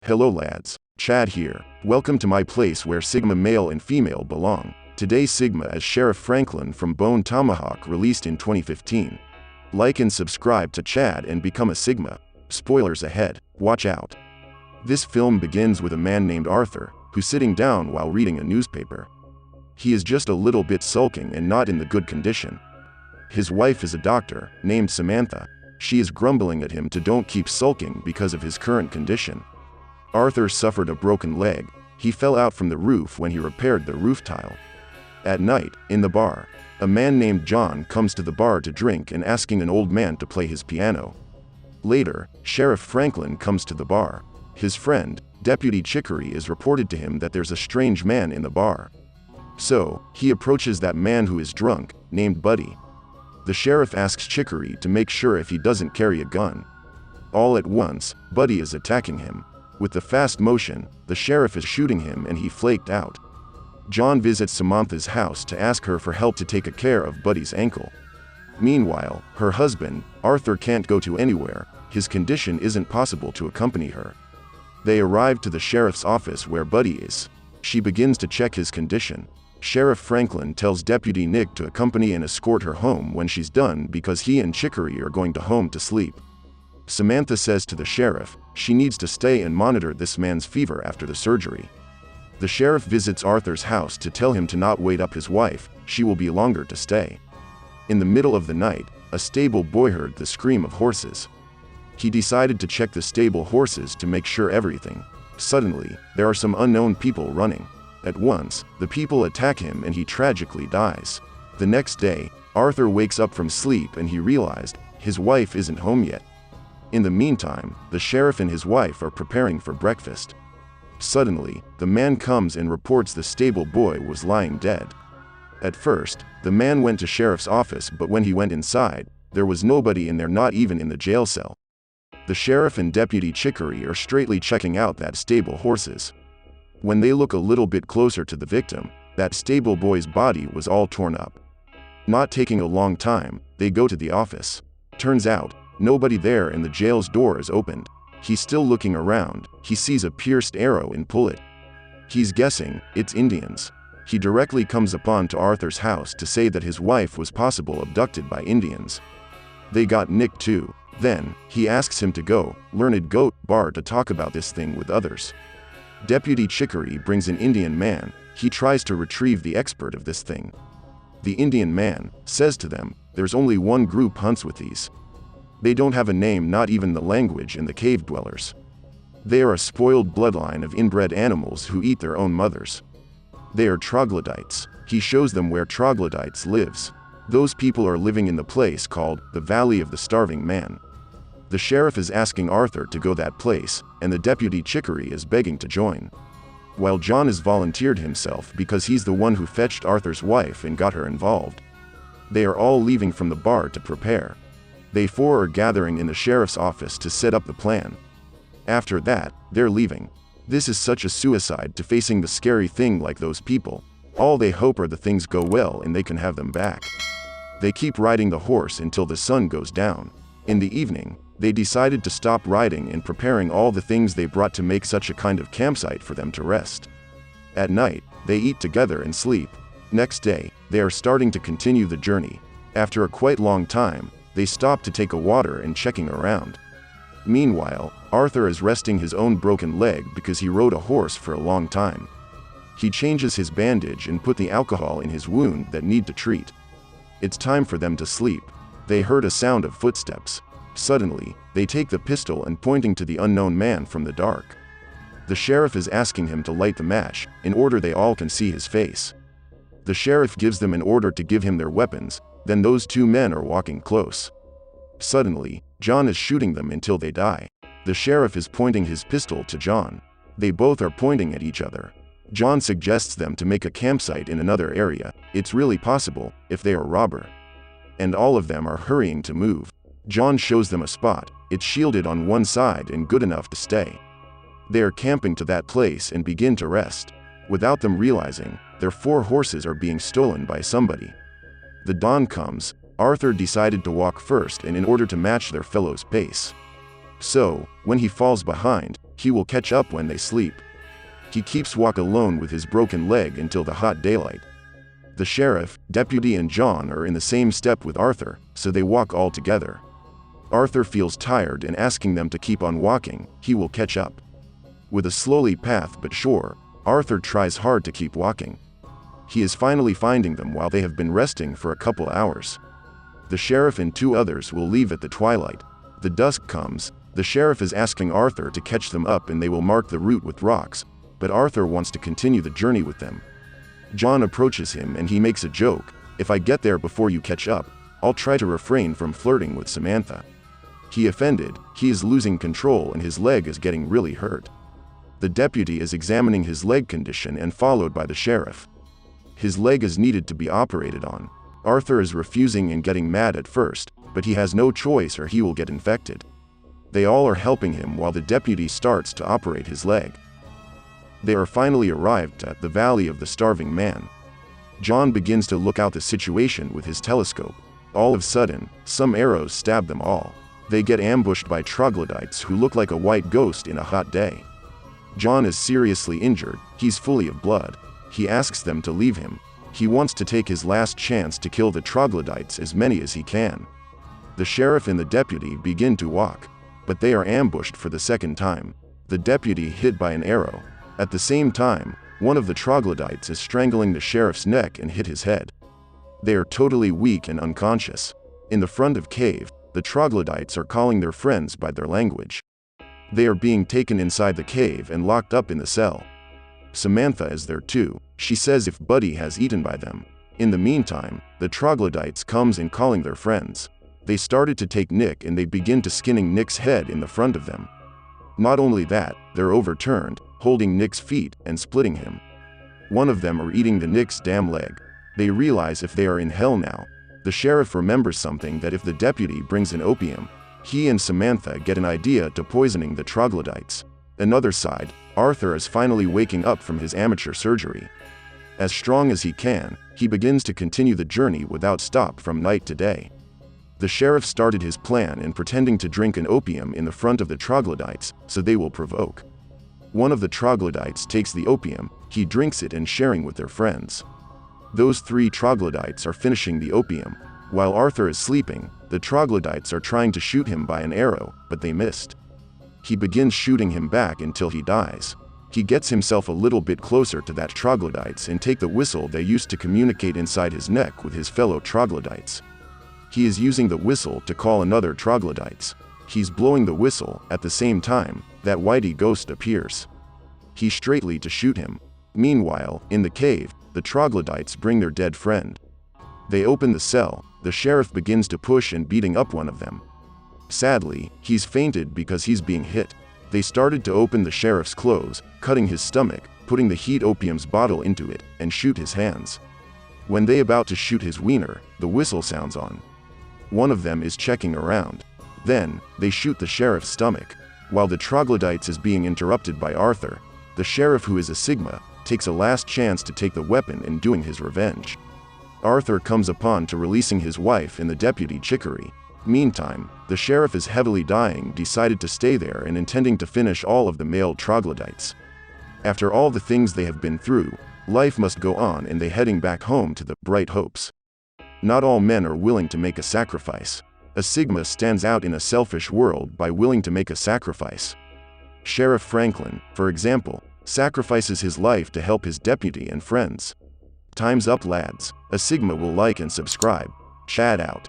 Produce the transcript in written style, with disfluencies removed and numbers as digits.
Hello lads, Chad here. Welcome to my place where Sigma male and female belong. Today Sigma as Sheriff Franklin from Bone Tomahawk, released in 2015. Like and subscribe to Chad and become a Sigma. Spoilers ahead, watch out. This film begins with a man named Arthur, who's sitting down while reading a newspaper. He is just a little bit sulking and not in the good condition. His wife is a doctor, named Samantha. She is grumbling at him to don't keep sulking because of his current condition. Arthur suffered a broken leg. He fell out from the roof when he repaired the roof tile. At night, in the bar, a man named John comes to the bar to drink and asking an old man to play his piano. Later, Sheriff Franklin comes to the bar. His friend, Deputy Chicory, is reported to him that there's a strange man in the bar. So, he approaches that man who is drunk, named Buddy. The sheriff asks Chicory to make sure if he doesn't carry a gun. All at once, Buddy is attacking him. With the fast motion, the sheriff is shooting him and he flaked out. John visits Samantha's house to ask her for help to take care of Buddy's ankle. Meanwhile, her husband, Arthur, can't go to anywhere. His condition isn't possible to accompany her. They arrive to the sheriff's office where Buddy is. She begins to check his condition. Sheriff Franklin tells Deputy Nick to accompany and escort her home when she's done because he and Chicory are going to home to sleep. Samantha says to the sheriff she needs to stay and monitor this man's fever after the surgery. The sheriff visits Arthur's house to tell him to not wait up his wife, she will be longer to stay. In the middle of the night, a stable boy heard the scream of horses. He decided to check the stable horses to make sure everything. Suddenly, there are some unknown people running. At once, the people attack him and he tragically dies. The next day, Arthur wakes up from sleep and he realized his wife isn't home yet. In the meantime, the sheriff and his wife are preparing for breakfast. Suddenly, the man comes and reports the stable boy was lying dead. At first, the man went to sheriff's office, but when he went inside, there was nobody in there, not even in the jail cell. The sheriff and Deputy Chicory are straightly checking out that stable horses. When they look a little bit closer to the victim, that stable boy's body was all torn up. Not taking a long time, they go to the office. Turns out, nobody there and the jail's door is opened. He's still looking around. He sees a pierced arrow and pull it. He's guessing it's Indians. He directly comes upon to Arthur's house to say that his wife was possibly abducted by Indians. They got Nick too. Then, he asks him to go, Learned Goat bar to talk about this thing with others. Deputy Chicory brings an Indian man. He tries to retrieve the expert of this thing. The Indian man says to them, there's only one group hunts with these. They don't have a name, not even the language, in the cave dwellers. They are a spoiled bloodline of inbred animals who eat their own mothers. They are troglodytes. He shows them where troglodytes lives. Those people are living in the place called the Valley of the Starving Man. The sheriff is asking Arthur to go that place, and the Deputy Chicory is begging to join. While John has volunteered himself because he's the one who fetched Arthur's wife and got her involved. They are all leaving from the bar to prepare. They four are gathering in the sheriff's office to set up the plan. After that, they're leaving. This is such a suicide to facing the scary thing like those people. All they hope are the things go well and they can have them back. They keep riding the horse until the sun goes down. In the evening, they decided to stop riding and preparing all the things they brought to make such a kind of campsite for them to rest. At night, they eat together and sleep. Next day, they are starting to continue the journey. After a quite long time, they stop to take a water and checking around. Meanwhile, Arthur is resting his own broken leg because he rode a horse for a long time. He changes his bandage and put the alcohol in his wound that need to treat. It's time for them to sleep. They heard a sound of footsteps. Suddenly, they take the pistol and pointing to the unknown man from the dark. The sheriff is asking him to light the match, in order they all can see his face. The sheriff gives them an order to give him their weapons, then those two men are walking close. Suddenly, John is shooting them until they die. The sheriff is pointing his pistol to John. They both are pointing at each other. John suggests them to make a campsite in another area. It's really possible, if they are robber. And all of them are hurrying to move. John shows them a spot. It's shielded on one side and good enough to stay. They are camping to that place and begin to rest. Without them realizing, their four horses are being stolen by somebody. The dawn comes. Arthur decided to walk first and in order to match their fellow's pace. So, when he falls behind, He will catch up when they sleep. He keeps walk alone with his broken leg until the hot daylight. The sheriff, deputy and John are in the same step with Arthur, so they walk all together. Arthur feels tired and asking them to keep on walking, he will catch up. With a slowly path but sure, Arthur tries hard to keep walking. He is finally finding them while they have been resting for a couple hours. The sheriff and 2 others will leave at the twilight. The dusk comes, the sheriff is asking Arthur to catch them up and they will mark the route with rocks, but Arthur wants to continue the journey with them. John approaches him and he makes a joke, "If I get there before you catch up, I'll try to refrain from flirting with Samantha." He offended, he is losing control and his leg is getting really hurt. The deputy is examining his leg condition and followed by the sheriff. His leg is needed to be operated on. Arthur is refusing and getting mad at first, but he has no choice or he will get infected. They all are helping him while the deputy starts to operate his leg. They are finally arrived at the Valley of the Starving Man. John begins to look out the situation with his telescope. All of a sudden, some arrows stab them all. They get ambushed by troglodytes who look like a white ghost in a hot day. John is seriously injured, he's fully of blood. He asks them to leave him. He wants to take his last chance to kill the troglodytes, as many as he can. The sheriff and the deputy begin to walk, but they are ambushed for the second time. The deputy hit by an arrow. At the same time, one of the troglodytes is strangling the sheriff's neck and hit his head. They are totally weak and unconscious. In the front of cave, the troglodytes are calling their friends by their language. They are being taken inside the cave and locked up in the cell. Samantha is there too. She says if Buddy has eaten by them. In the meantime, the troglodytes comes in calling their friends. They started to take Nick and they begin to skinning Nick's head in the front of them. Not only that, they're overturned, holding Nick's feet and splitting him. One of them are eating the Nick's damn leg. They realize if they are in hell now. The sheriff remembers something, that if the deputy brings in opium, he and Samantha get an idea to poisoning the troglodytes. Another side, Arthur is finally waking up from his amateur surgery. As strong as he can, he begins to continue the journey without stop from night to day. The sheriff started his plan in pretending to drink an opium in the front of the troglodytes, so they will provoke. One of the troglodytes takes the opium, he drinks it and sharing with their friends. Those 3 troglodytes are finishing the opium. While Arthur is sleeping, the troglodytes are trying to shoot him by an arrow, but they missed. He begins shooting him back until he dies. He gets himself a little bit closer to that troglodytes and take the whistle they used to communicate inside his neck with his fellow troglodytes. He is using the whistle to call another troglodytes. He's blowing the whistle, at the same time, that whitey ghost appears. He straightly to shoot him. Meanwhile, in the cave, the troglodytes bring their dead friend. They open the cell, the sheriff begins to push and beating up one of them. Sadly, he's fainted because he's being hit. They started to open the sheriff's clothes, cutting his stomach, putting the heat opium's bottle into it, and shoot his hands. When they about to shoot his wiener, the whistle sounds on. One of them is checking around. Then, they shoot the sheriff's stomach. While the troglodytes is being interrupted by Arthur, the sheriff, who is a Sigma, takes a last chance to take the weapon and doing his revenge. Arthur comes upon to releasing his wife and the deputy Chicory. Meantime, the sheriff is heavily dying, decided to stay there and intending to finish all of the male troglodytes. After all the things they have been through, life must go on and they heading back home to the bright hopes. Not all men are willing to make a sacrifice. A Sigma stands out in a selfish world by willing to make a sacrifice. Sheriff Franklin, for example, sacrifices his life to help his deputy and friends. Time's up, lads. A Sigma will like and subscribe. Chat out.